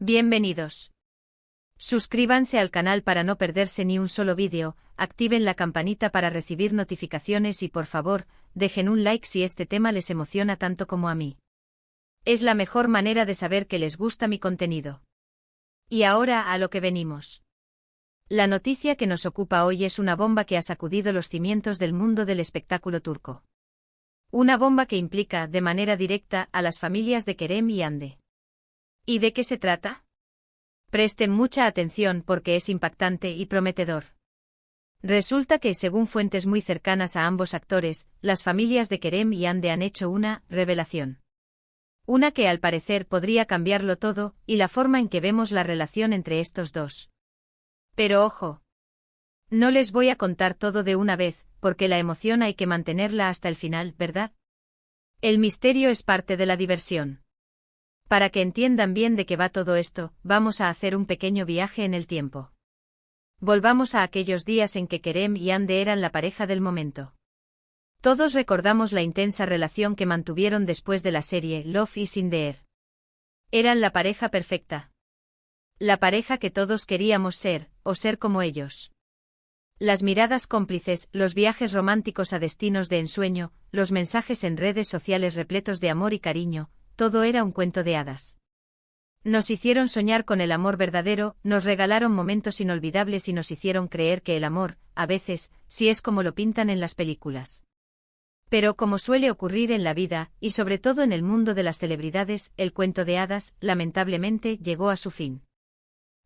Bienvenidos. Suscríbanse al canal para no perderse ni un solo vídeo, activen la campanita para recibir notificaciones y por favor, dejen un like si este tema les emociona tanto como a mí. Es la mejor manera de saber que les gusta mi contenido. Y ahora a lo que venimos. La noticia que nos ocupa hoy es una bomba que ha sacudido los cimientos del mundo del espectáculo turco. Una bomba que implica de manera directa a las familias de Kerem y Hande. ¿Y de qué se trata? Presten mucha atención porque es impactante y prometedor. Resulta que, según fuentes muy cercanas a ambos actores, las familias de Kerem y Hande han hecho una revelación. Una que al parecer podría cambiarlo todo, y la forma en que vemos la relación entre estos dos. Pero ojo. No les voy a contar todo de una vez, porque la emoción hay que mantenerla hasta el final, ¿verdad? El misterio es parte de la diversión. Para que entiendan bien de qué va todo esto, vamos a hacer un pequeño viaje en el tiempo. Volvamos a aquellos días en que Kerem y Hande eran la pareja del momento. Todos recordamos la intensa relación que mantuvieron después de la serie Love is in the Air. Eran la pareja perfecta. La pareja que todos queríamos ser, o ser como ellos. Las miradas cómplices, los viajes románticos a destinos de ensueño, los mensajes en redes sociales repletos de amor y cariño, todo era un cuento de hadas. Nos hicieron soñar con el amor verdadero, nos regalaron momentos inolvidables y nos hicieron creer que el amor, a veces, sí es como lo pintan en las películas. Pero como suele ocurrir en la vida, y sobre todo en el mundo de las celebridades, el cuento de hadas, lamentablemente, llegó a su fin.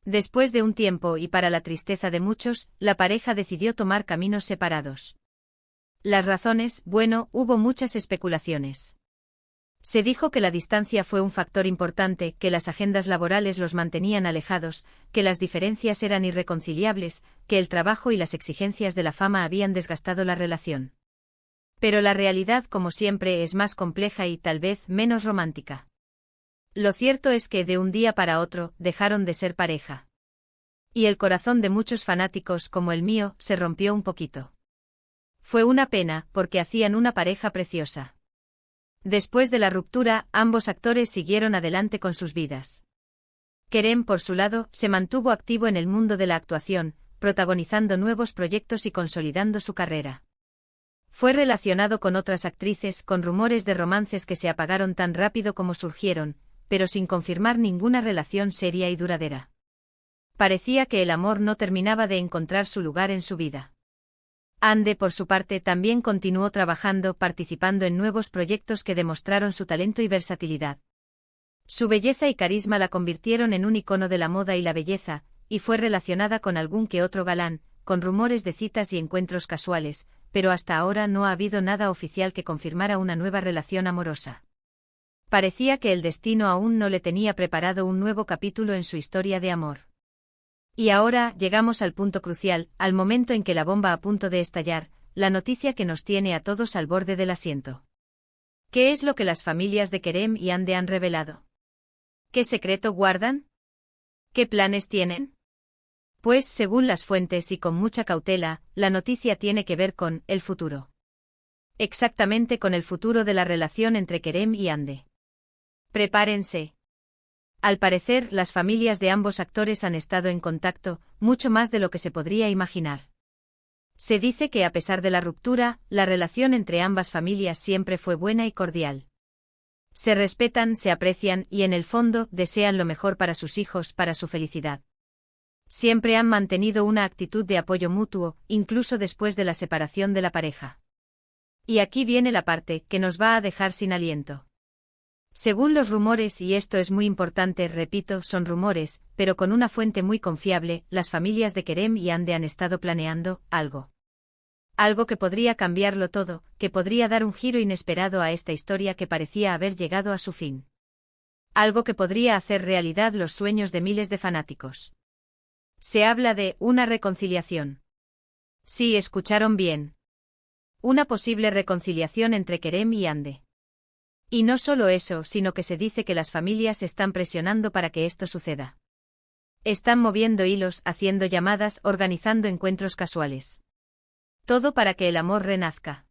Después de un tiempo y para la tristeza de muchos, la pareja decidió tomar caminos separados. Las razones, bueno, hubo muchas especulaciones. Se dijo que la distancia fue un factor importante, que las agendas laborales los mantenían alejados, que las diferencias eran irreconciliables, que el trabajo y las exigencias de la fama habían desgastado la relación. Pero la realidad, como siempre, es más compleja y tal vez menos romántica. Lo cierto es que de un día para otro, dejaron de ser pareja. Y el corazón de muchos fanáticos como el mío, se rompió un poquito. Fue una pena, porque hacían una pareja preciosa. Después de la ruptura, ambos actores siguieron adelante con sus vidas. Kerem, por su lado, se mantuvo activo en el mundo de la actuación, protagonizando nuevos proyectos y consolidando su carrera. Fue relacionado con otras actrices, con rumores de romances que se apagaron tan rápido como surgieron, pero sin confirmar ninguna relación seria y duradera. Parecía que el amor no terminaba de encontrar su lugar en su vida. Hande, por su parte, también continuó trabajando, participando en nuevos proyectos que demostraron su talento y versatilidad. Su belleza y carisma la convirtieron en un icono de la moda y la belleza, y fue relacionada con algún que otro galán, con rumores de citas y encuentros casuales, pero hasta ahora no ha habido nada oficial que confirmara una nueva relación amorosa. Parecía que el destino aún no le tenía preparado un nuevo capítulo en su historia de amor. Y ahora llegamos al punto crucial, al momento en que la bomba a punto de estallar, la noticia que nos tiene a todos al borde del asiento. ¿Qué es lo que las familias de Kerem y Hande han revelado? ¿Qué secreto guardan? ¿Qué planes tienen? Pues, según las fuentes y con mucha cautela, la noticia tiene que ver con el futuro. Exactamente con el futuro de la relación entre Kerem y Hande. Prepárense. Al parecer, las familias de ambos actores han estado en contacto, mucho más de lo que se podría imaginar. Se dice que a pesar de la ruptura, la relación entre ambas familias siempre fue buena y cordial. Se respetan, se aprecian y en el fondo desean lo mejor para sus hijos, para su felicidad. Siempre han mantenido una actitud de apoyo mutuo, incluso después de la separación de la pareja. Y aquí viene la parte que nos va a dejar sin aliento. Según los rumores, y esto es muy importante, repito, son rumores, pero con una fuente muy confiable, las familias de Kerem y Hande han estado planeando algo. Algo que podría cambiarlo todo, que podría dar un giro inesperado a esta historia que parecía haber llegado a su fin. Algo que podría hacer realidad los sueños de miles de fanáticos. Se habla de una reconciliación. Sí, escucharon bien. Una posible reconciliación entre Kerem y Hande. Y no solo eso, sino que se dice que las familias están presionando para que esto suceda. Están moviendo hilos, haciendo llamadas, organizando encuentros casuales. Todo para que el amor renazca.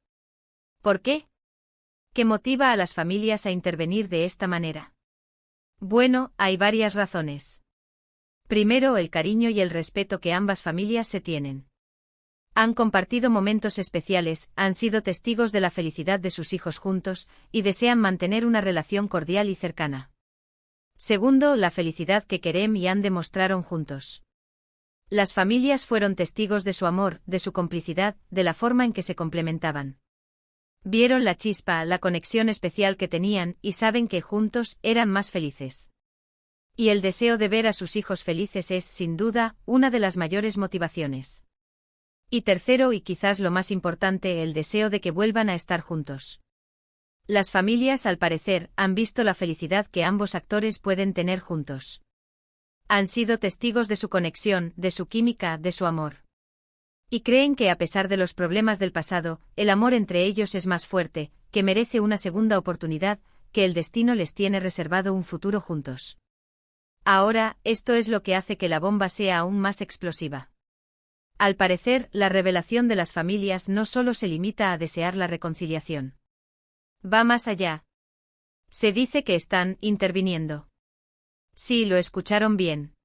¿Por qué? ¿Qué motiva a las familias a intervenir de esta manera? Bueno, hay varias razones. Primero, el cariño y el respeto que ambas familias se tienen. Han compartido momentos especiales, han sido testigos de la felicidad de sus hijos juntos, y desean mantener una relación cordial y cercana. Segundo, la felicidad que Kerem y Anne demostraron juntos. Las familias fueron testigos de su amor, de su complicidad, de la forma en que se complementaban. Vieron la chispa, la conexión especial que tenían, y saben que juntos eran más felices. Y el deseo de ver a sus hijos felices es, sin duda, una de las mayores motivaciones. Y tercero, y quizás lo más importante, el deseo de que vuelvan a estar juntos. Las familias, al parecer, han visto la felicidad que ambos actores pueden tener juntos. Han sido testigos de su conexión, de su química, de su amor. Y creen que a pesar de los problemas del pasado, el amor entre ellos es más fuerte, que merece una segunda oportunidad, que el destino les tiene reservado un futuro juntos. Ahora, esto es lo que hace que la bomba sea aún más explosiva. Al parecer, la revelación de las familias no solo se limita a desear la reconciliación. Va más allá. Se dice que están interviniendo. Sí, lo escucharon bien.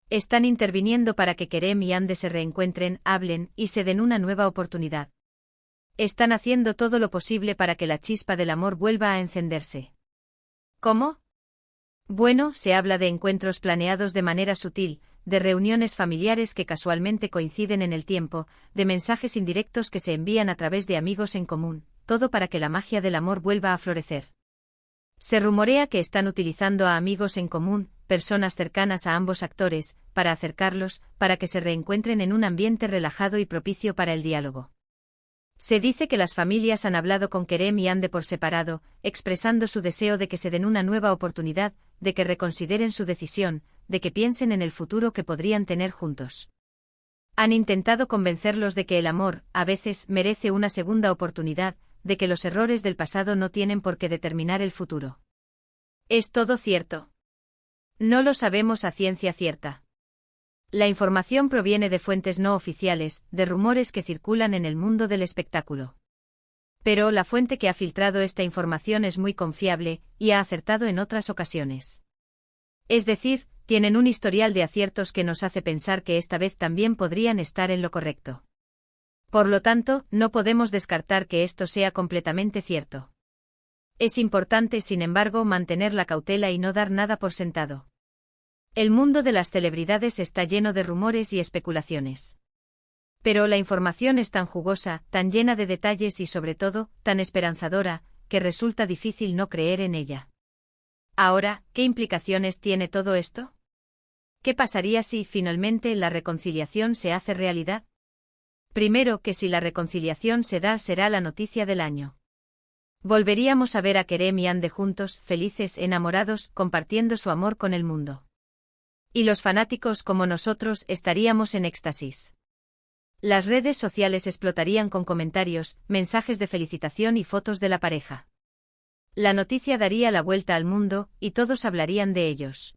Están interviniendo para que Kerem y Anne se reencuentren, hablen y se den una nueva oportunidad. Están haciendo todo lo posible para que la chispa del amor vuelva a encenderse. ¿Cómo? Bueno, se habla de encuentros planeados de manera sutil, de reuniones familiares que casualmente coinciden en el tiempo, de mensajes indirectos que se envían a través de amigos en común, todo para que la magia del amor vuelva a florecer. Se rumorea que están utilizando a amigos en común, personas cercanas a ambos actores, para acercarlos, para que se reencuentren en un ambiente relajado y propicio para el diálogo. Se dice que las familias han hablado con Kerem y Anne por separado, expresando su deseo de que se den una nueva oportunidad, de que reconsideren su decisión, de que piensen en el futuro que podrían tener juntos. Han intentado convencerlos de que el amor, a veces, merece una segunda oportunidad, de que los errores del pasado no tienen por qué determinar el futuro. ¿Es todo cierto? No lo sabemos a ciencia cierta. La información proviene de fuentes no oficiales, de rumores que circulan en el mundo del espectáculo. Pero la fuente que ha filtrado esta información es muy confiable, y ha acertado en otras ocasiones. Es decir, tienen un historial de aciertos que nos hace pensar que esta vez también podrían estar en lo correcto. Por lo tanto, no podemos descartar que esto sea completamente cierto. Es importante, sin embargo, mantener la cautela y no dar nada por sentado. El mundo de las celebridades está lleno de rumores y especulaciones. Pero la información es tan jugosa, tan llena de detalles y sobre todo, tan esperanzadora, que resulta difícil no creer en ella. Ahora, ¿qué implicaciones tiene todo esto? ¿Qué pasaría si, finalmente, la reconciliación se hace realidad? Primero, que si la reconciliación se da, será la noticia del año. Volveríamos a ver a Kerem y Anne juntos, felices, enamorados, compartiendo su amor con el mundo. Y los fanáticos como nosotros estaríamos en éxtasis. Las redes sociales explotarían con comentarios, mensajes de felicitación y fotos de la pareja. La noticia daría la vuelta al mundo, y todos hablarían de ellos.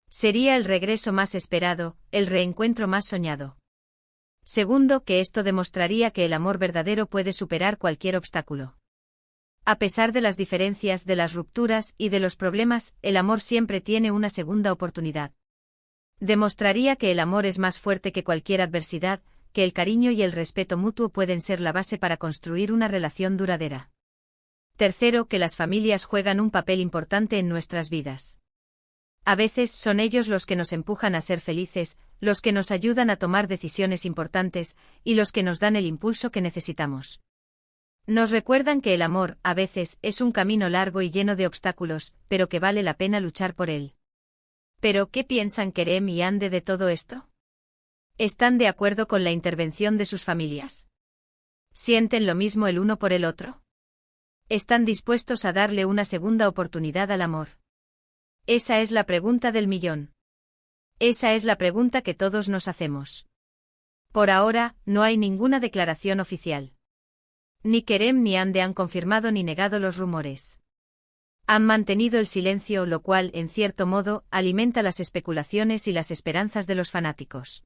Sería el regreso más esperado, el reencuentro más soñado. Segundo, que esto demostraría que el amor verdadero puede superar cualquier obstáculo. A pesar de las diferencias, de las rupturas y de los problemas, el amor siempre tiene una segunda oportunidad. Demostraría que el amor es más fuerte que cualquier adversidad, que el cariño y el respeto mutuo pueden ser la base para construir una relación duradera. Tercero, que las familias juegan un papel importante en nuestras vidas. A veces son ellos los que nos empujan a ser felices, los que nos ayudan a tomar decisiones importantes, y los que nos dan el impulso que necesitamos. Nos recuerdan que el amor, a veces, es un camino largo y lleno de obstáculos, pero que vale la pena luchar por él. ¿Pero qué piensan Kerem y Anne de todo esto? ¿Están de acuerdo con la intervención de sus familias? ¿Sienten lo mismo el uno por el otro? ¿Están dispuestos a darle una segunda oportunidad al amor? Esa es la pregunta del millón. Esa es la pregunta que todos nos hacemos. Por ahora, no hay ninguna declaración oficial. Ni Kerem ni Anne han confirmado ni negado los rumores. Han mantenido el silencio, lo cual, en cierto modo, alimenta las especulaciones y las esperanzas de los fanáticos.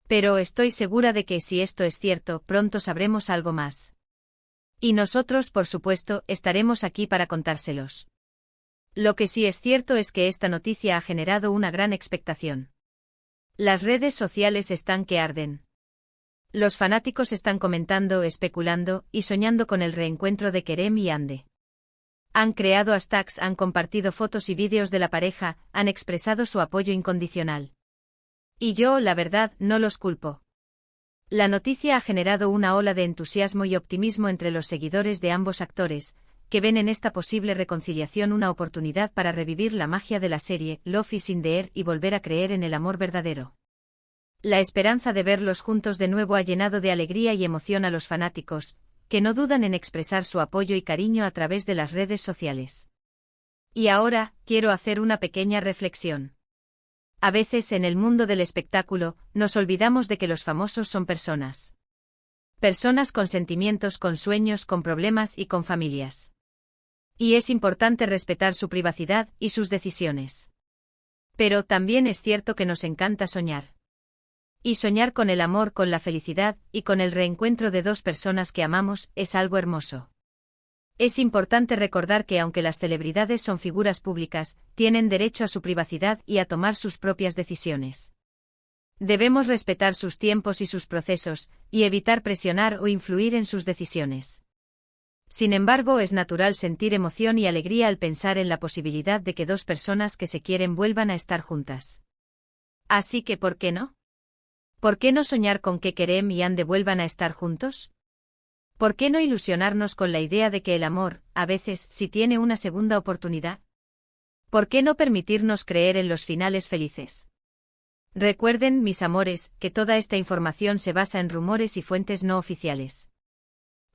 Pero estoy segura de que, si esto es cierto, pronto sabremos algo más. Y nosotros, por supuesto, estaremos aquí para contárselos. Lo que sí es cierto es que esta noticia ha generado una gran expectación. Las redes sociales están que arden. Los fanáticos están comentando, especulando y soñando con el reencuentro de Kerem y Hande. Han creado hashtags, han compartido fotos y vídeos de la pareja, han expresado su apoyo incondicional. Y yo, la verdad, no los culpo. La noticia ha generado una ola de entusiasmo y optimismo entre los seguidores de ambos actores, que ven en esta posible reconciliación una oportunidad para revivir la magia de la serie Love is in the Air y volver a creer en el amor verdadero. La esperanza de verlos juntos de nuevo ha llenado de alegría y emoción a los fanáticos, que no dudan en expresar su apoyo y cariño a través de las redes sociales. Y ahora, quiero hacer una pequeña reflexión. A veces en el mundo del espectáculo, nos olvidamos de que los famosos son personas. Personas con sentimientos, con sueños, con problemas y con familias. Y es importante respetar su privacidad y sus decisiones. Pero también es cierto que nos encanta soñar. Y soñar con el amor, con la felicidad y con el reencuentro de dos personas que amamos es algo hermoso. Es importante recordar que aunque las celebridades son figuras públicas, tienen derecho a su privacidad y a tomar sus propias decisiones. Debemos respetar sus tiempos y sus procesos, y evitar presionar o influir en sus decisiones. Sin embargo, es natural sentir emoción y alegría al pensar en la posibilidad de que dos personas que se quieren vuelvan a estar juntas. Así que, ¿por qué no? ¿Por qué no soñar con que Kerem y Hande vuelvan a estar juntos? ¿Por qué no ilusionarnos con la idea de que el amor, a veces, sí tiene una segunda oportunidad? ¿Por qué no permitirnos creer en los finales felices? Recuerden, mis amores, que toda esta información se basa en rumores y fuentes no oficiales.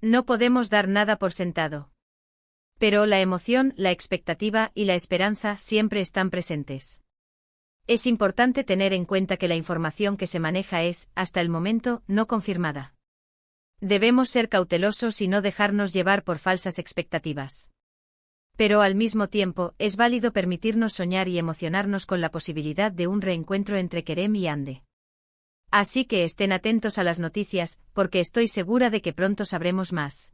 No podemos dar nada por sentado. Pero la emoción, la expectativa y la esperanza siempre están presentes. Es importante tener en cuenta que la información que se maneja es, hasta el momento, no confirmada. Debemos ser cautelosos y no dejarnos llevar por falsas expectativas. Pero al mismo tiempo, es válido permitirnos soñar y emocionarnos con la posibilidad de un reencuentro entre Kerem y Hande. Así que estén atentos a las noticias, porque estoy segura de que pronto sabremos más.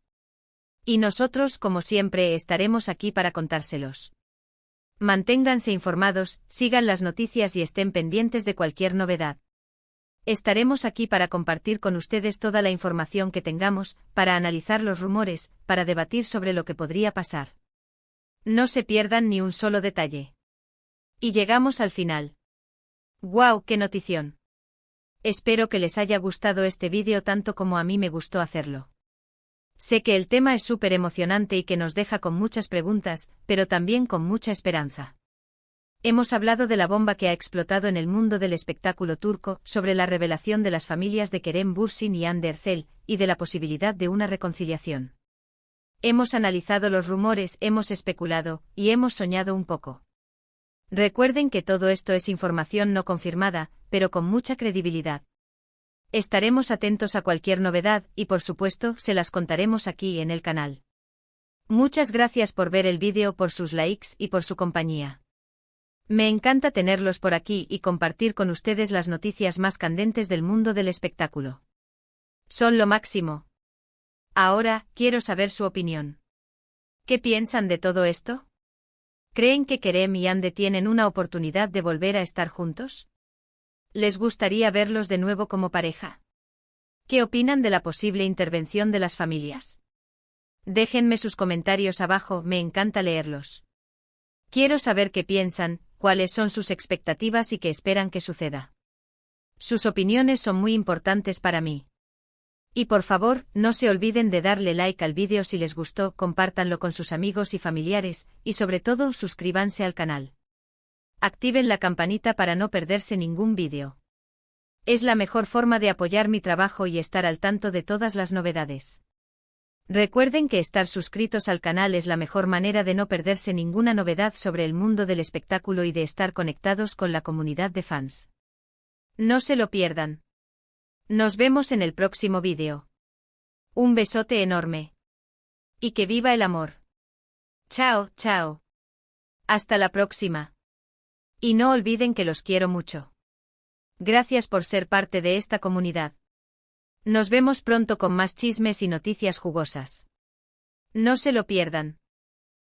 Y nosotros, como siempre, estaremos aquí para contárselos. Manténganse informados, sigan las noticias y estén pendientes de cualquier novedad. Estaremos aquí para compartir con ustedes toda la información que tengamos, para analizar los rumores, para debatir sobre lo que podría pasar. No se pierdan ni un solo detalle. Y llegamos al final. ¡Guau, qué notición! Espero que les haya gustado este vídeo tanto como a mí me gustó hacerlo. Sé que el tema es súper emocionante y que nos deja con muchas preguntas, pero también con mucha esperanza. Hemos hablado de la bomba que ha explotado en el mundo del espectáculo turco, sobre la revelación de las familias de Kerem Bürsin y Hande Erçel, y de la posibilidad de una reconciliación. Hemos analizado los rumores, hemos especulado, y hemos soñado un poco. Recuerden que todo esto es información no confirmada, pero con mucha credibilidad. Estaremos atentos a cualquier novedad, y por supuesto, se las contaremos aquí en el canal. Muchas gracias por ver el vídeo, por sus likes y por su compañía. Me encanta tenerlos por aquí y compartir con ustedes las noticias más candentes del mundo del espectáculo. Son lo máximo. Ahora, quiero saber su opinión. ¿Qué piensan de todo esto? ¿Creen que Kerem y Hande tienen una oportunidad de volver a estar juntos? ¿Les gustaría verlos de nuevo como pareja? ¿Qué opinan de la posible intervención de las familias? Déjenme sus comentarios abajo, me encanta leerlos. Quiero saber qué piensan, cuáles son sus expectativas y qué esperan que suceda. Sus opiniones son muy importantes para mí. Y por favor, no se olviden de darle like al vídeo si les gustó, compártanlo con sus amigos y familiares, y sobre todo suscríbanse al canal. Activen la campanita para no perderse ningún vídeo. Es la mejor forma de apoyar mi trabajo y estar al tanto de todas las novedades. Recuerden que estar suscritos al canal es la mejor manera de no perderse ninguna novedad sobre el mundo del espectáculo y de estar conectados con la comunidad de fans. No se lo pierdan. Nos vemos en el próximo vídeo. Un besote enorme. Y que viva el amor. Chao, chao. Hasta la próxima. Y no olviden que los quiero mucho. Gracias por ser parte de esta comunidad. Nos vemos pronto con más chismes y noticias jugosas. No se lo pierdan.